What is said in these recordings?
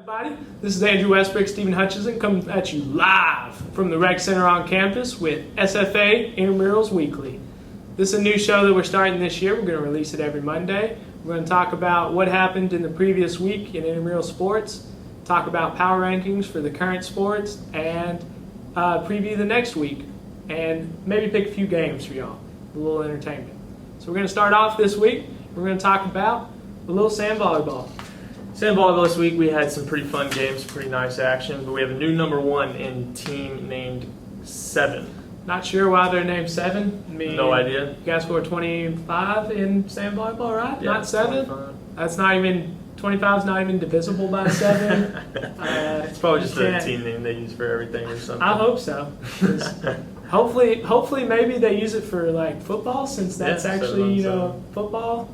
Everybody, this is Andrew Westbrook, Stephen Hutchinson coming at you live from the Rec Center on campus with SFA Intramurals Weekly. This is a new show that we're starting this year. We're going to release it every Monday. We're going to talk about what happened in the previous week in intramural sports, talk about power rankings for the current sports, and preview the next week, and maybe pick a few games for y'all, a little entertainment. So we're going to start off this week. We're going to talk about a little sand volleyball. Sand Volleyball this week, we had some pretty fun games, pretty nice action, but we have a new number one in team named 7. Not sure why they're named 7. I mean, No idea. You guys scored 25 in sand volleyball, right? Yeah, Not 7? 25. That's not even, 25 is not even divisible by 7. It's probably just a team name they use for everything or something. I hope so. 'Cause hopefully maybe they use it for like football, since that's actually, football.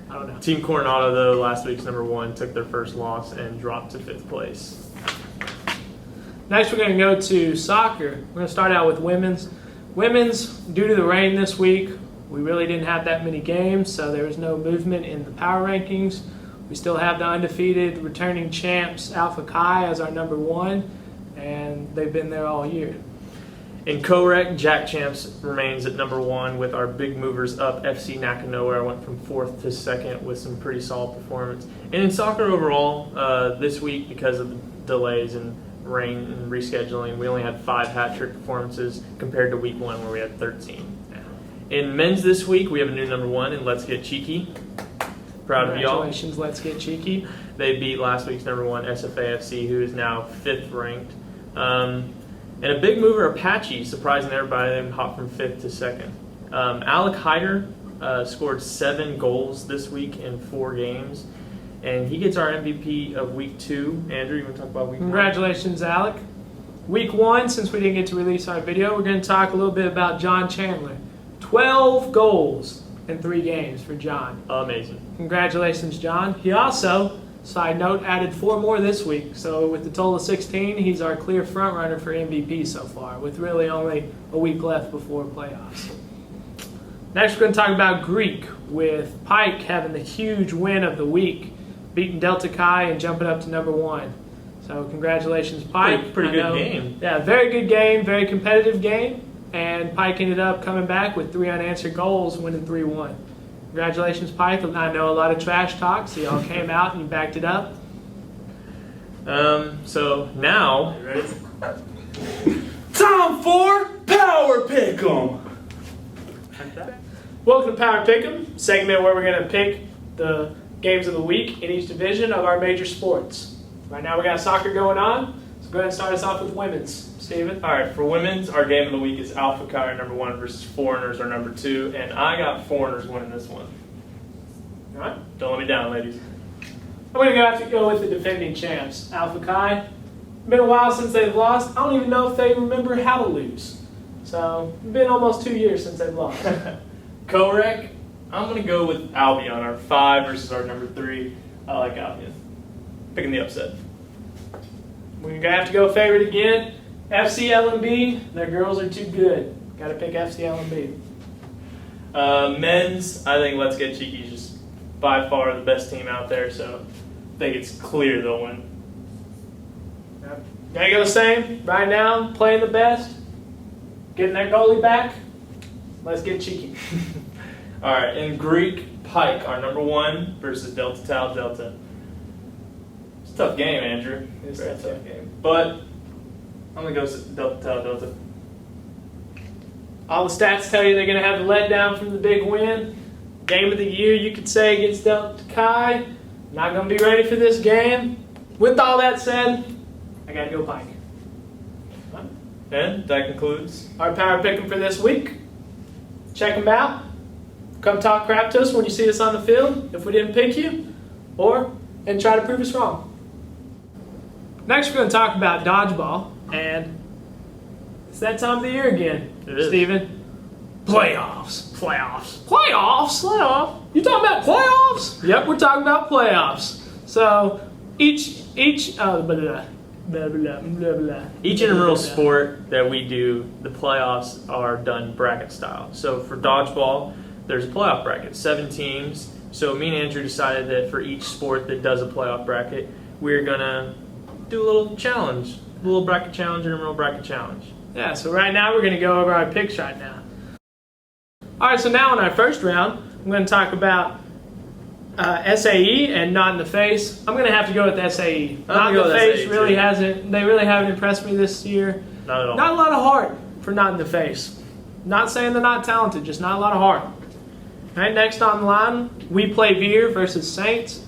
I don't know. Team Coronado, though, last week's number 1, took their first loss and dropped to 5th place. Next, we're going to go to soccer. We're going to start out with women's. Women's, due to the rain this week, we really didn't have that many games, so there was no movement in the power rankings. We still have the undefeated returning champs, Alpha Chi, as our number 1, and they've been there all year. In co-rec, Jack Champs remains at number 1 with our big movers up. FC Nakanoa went from 4th to 2nd with some pretty solid performance. And in soccer overall, this week, because of the delays and rain and rescheduling, we only had 5 hat-trick performances compared to week 1 where we had 13. In men's this week, we have a new number 1 in Let's Get Cheeky. Proud of y'all. Congratulations, Let's Get Cheeky. They beat last week's number 1 SFA FC, who is now 5th ranked. And a big mover, Apache, surprising everybody, they hopped from 5th to 2nd. Alec Hyder scored 7 goals this week in 4 games, and he gets our MVP of week 2. Andrew, you want to talk about week 1? Congratulations, Alec. Week 1, since we didn't get to release our video, we're going to talk a little bit about John Chandler. 12 goals in 3 games for John. Amazing. Congratulations, John. He also, side note, added 4 more this week. So with the total of 16, he's our clear front runner for MVP so far, with really only a week left before playoffs. Next, we're going to talk about Greek, with Pike having the huge win of the week, beating Delta Chi and jumping up to number 1. So congratulations, Pike. Pretty good game. Yeah, very good game, very competitive game. And Pike ended up coming back with 3 unanswered goals, winning 3-1. Congratulations, Pike. I know a lot of trash talk, so y'all came out and you backed it up. So now, You ready? Time for Power Pick'em. Welcome to Power Pick'em, segment where we're going to pick the games of the week in each division of our major sports. Right now we got soccer going on, so go ahead and start us off with women's. Steven? all right, for women's, our game of the week is Alpha Chi, number 1, versus Foreigners, our number 2, and I got Foreigners winning this one. All right. Don't let me down, ladies. I'm going to have to go with the defending champs, Alpha Chi. Been a while since they've lost. I don't even know if they remember how to lose. So, it's been almost 2 years since they've lost. Co-rec, I'm going to go with Albion, our 5 versus our number 3. I like Albion. Picking the upset. We're going to have to go favorite again. FC LMB, their girls are too good. Got to pick FC LMB. Men's, I think Let's Get Cheeky is just by far the best team out there, so I think it's clear they'll win. Gotta go the same. Right now, playing the best. Getting their goalie back. Let's get cheeky. All right, in Greek, Pike, our number 1 versus Delta Tau Delta. It's a tough game, Andrew. It's Very a tough game. But I'm going to go with Delta Tau Delta. All the stats tell you they're going to have the letdown from the big win. Game of the year, you could say, against Delta Chi. Not going to be ready for this game. With all that said, I got to go Pike. And that concludes Our power pick'em for this week. Check them out. Come talk crap to us when you see us on the field if we didn't pick you, and try to prove us wrong. Next, we're going to talk about dodgeball, and it's that time of the year again, It is. Steven. Playoffs. You talking about playoffs? Yep, we're talking about playoffs. So each Each intramural sport that we do, the playoffs are done bracket style. So for dodgeball, there's a playoff bracket, 7 teams. So me and Andrew decided that for each sport that does a playoff bracket, we're going to do a little challenge, a little bracket challenge, intramural bracket challenge. Yeah, so right now we're going to go over our picks right now. All right, so now in our first round, I'm going to talk about SAE and Not in the Face. I'm going to have to go with SAE. Not in the Face SAE really haven't impressed me this year. Not at all. Not a lot of heart for Not in the Face. Not saying they're not talented, just not a lot of heart. All right, next on the line, We Play Veer versus Saints.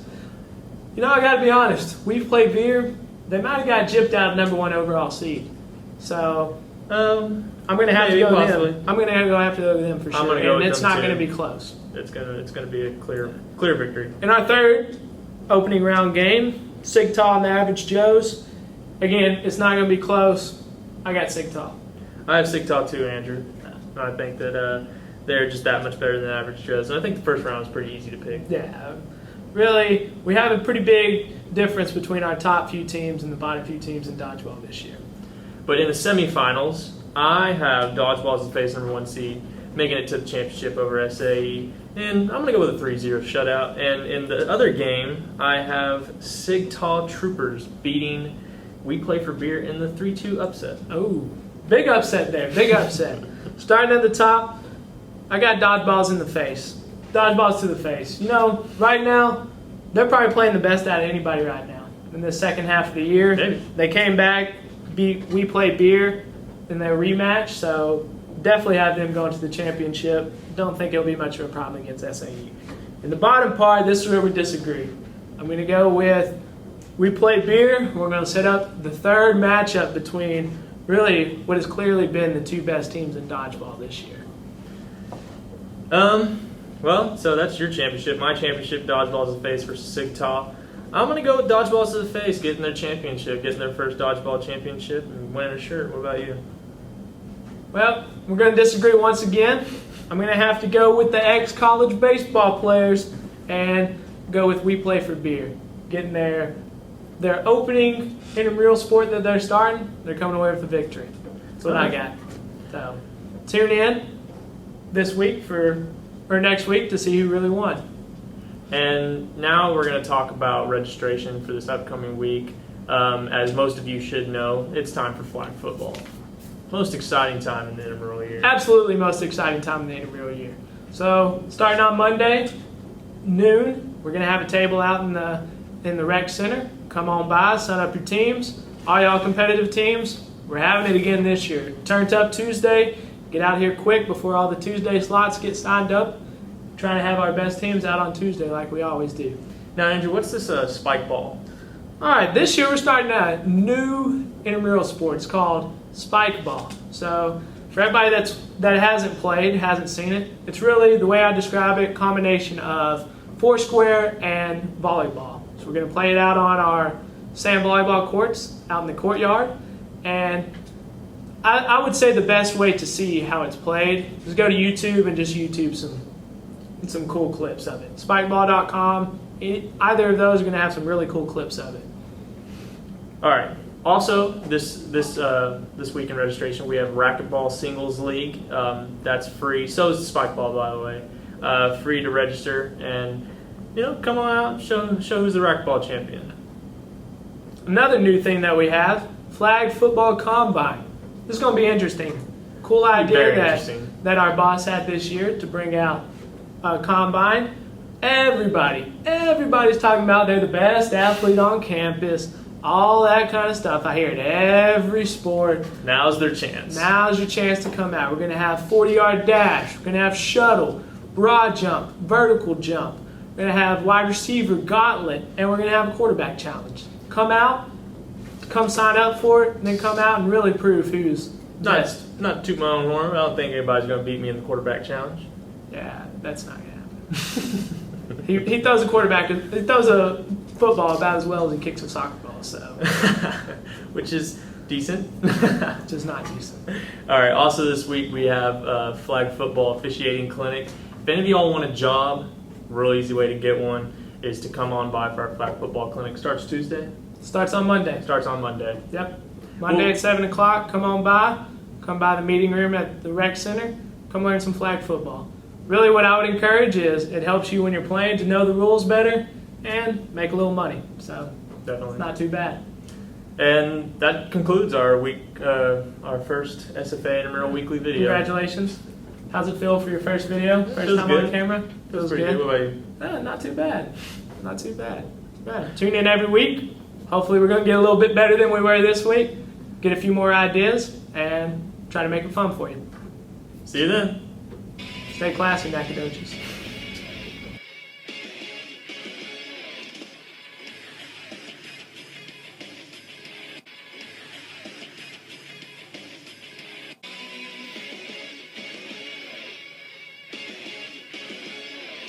You know, I got to be honest. We Play Veer, they might have got gypped out of number 1 overall seed. So I'm going to have to go with them. I'm going to have to go with them for sure. And it's not going to be close. It's gonna be a clear victory. In our third opening round game, Sigtal and the Average Joes. Again, it's not going to be close. I got Sigtal. I have Sigtal too, Andrew. I think that they're just that much better than Average Joes. And I think the first round was pretty easy to pick. Yeah. Really, we have a pretty big difference between our top few teams and the bottom few teams in dodgeball this year. But in the semifinals, I have Dodgeball as the face number 1 seed, making it to the championship over SAE. And I'm going to go with a 3-0 shutout. And in the other game, I have Sigtal Troopers beating We Play for Beer in the 3-2 upset. Oh, big upset there. Big upset. Starting at the top, I got Dodgeballs in the face. Dodgeballs to the face. You know, right now, they're probably playing the best out of anybody right now. In the second half of the year, Maybe. They came back, beat We Play Beer in their rematch, so definitely have them going to the championship. Don't think it'll be much of a problem against SAE. In the bottom part, this is where we disagree. I'm going to go with We Play Beer. We're going to set up the third matchup between really what has clearly been the 2 best teams in dodgeball this year. Well, so that's your championship. My championship, Dodgeball as the face versus Sigtal. I'm going to go with Dodgeball as the face, getting their championship, getting their first dodgeball championship, and winning a shirt. What about you? Well, we're going to disagree once again. I'm going to have to go with the ex-college baseball players and go with We Play for Beer. Getting their opening intramural sport that they're starting, they're coming away with a victory. That's what I got. So tune in this week or next week to see who really won. And now we're going to talk about registration for this upcoming week. As most of you should know, it's time for flag football. Most exciting time in the intramural year. Absolutely most exciting time in the intramural year. So starting on Monday, noon, we're going to have a table out in the rec center. Come on by, sign up your teams. All y'all competitive teams, we're having it again this year. Turned up Tuesday. Get out here quick before all the Tuesday slots get signed up. Trying to have our best teams out on Tuesday like we always do. Now, Andrew, what's this spike ball? All right, this year we're starting a new intramural sport. It's called spike ball. So for everybody that hasn't played, hasn't seen it, it's really, the way I describe it, a combination of foursquare and volleyball. So we're going to play it out on our Sand Volleyball courts out in the courtyard. And I would say the best way to see how it's played is go to YouTube and just YouTube some cool clips of it. Spikeball.com. Either of those are going to have some really cool clips of it. All right. Also, this week in registration, we have Racquetball Singles League. That's free. So is the Spike Ball, by the way. Free to register, and come on out and show who's the racquetball champion. Another new thing that we have: flag football combine. This is going to be interesting. Cool idea that our boss had this year to bring out a combine. Everybody's talking about they're the best athlete on campus. All that kind of stuff. I hear it every sport. Now's their chance. Now's your chance to come out. We're going to have 40-yard dash. We're going to have shuttle, broad jump, vertical jump. We're going to have wide receiver gauntlet, and we're going to have a quarterback challenge. Come out, come sign up for it, and then come out and really prove who's best. Not toot my own horn. I don't think anybody's going to beat me in the quarterback challenge. Yeah, that's not going to happen. he throws a football about as well as he kicks a soccer ball, so. Which is decent. Just not decent. All right, also this week we have flag football officiating clinic. If any of y'all want a job, real easy way to get one is to come on by for our flag football clinic. Starts Tuesday? Starts on Monday. Starts on Monday. Yep. Monday at 7 o'clock, come on by. Come by the meeting room at the rec center. Come learn some flag football. Really what I would encourage is it helps you when you're playing to know the rules better and make a little money. So definitely it's not too bad. And that concludes our our first SFA Intramural Weekly video. Congratulations. How's it feel for your first video? First Feels time good. on camera? Feels pretty good. What about you? Not too bad. Not too bad. Tune in every week. Hopefully we're going to get a little bit better than we were this week. Get a few more ideas and try to make it fun for you. See you then. Stay classy, Nacogdoches.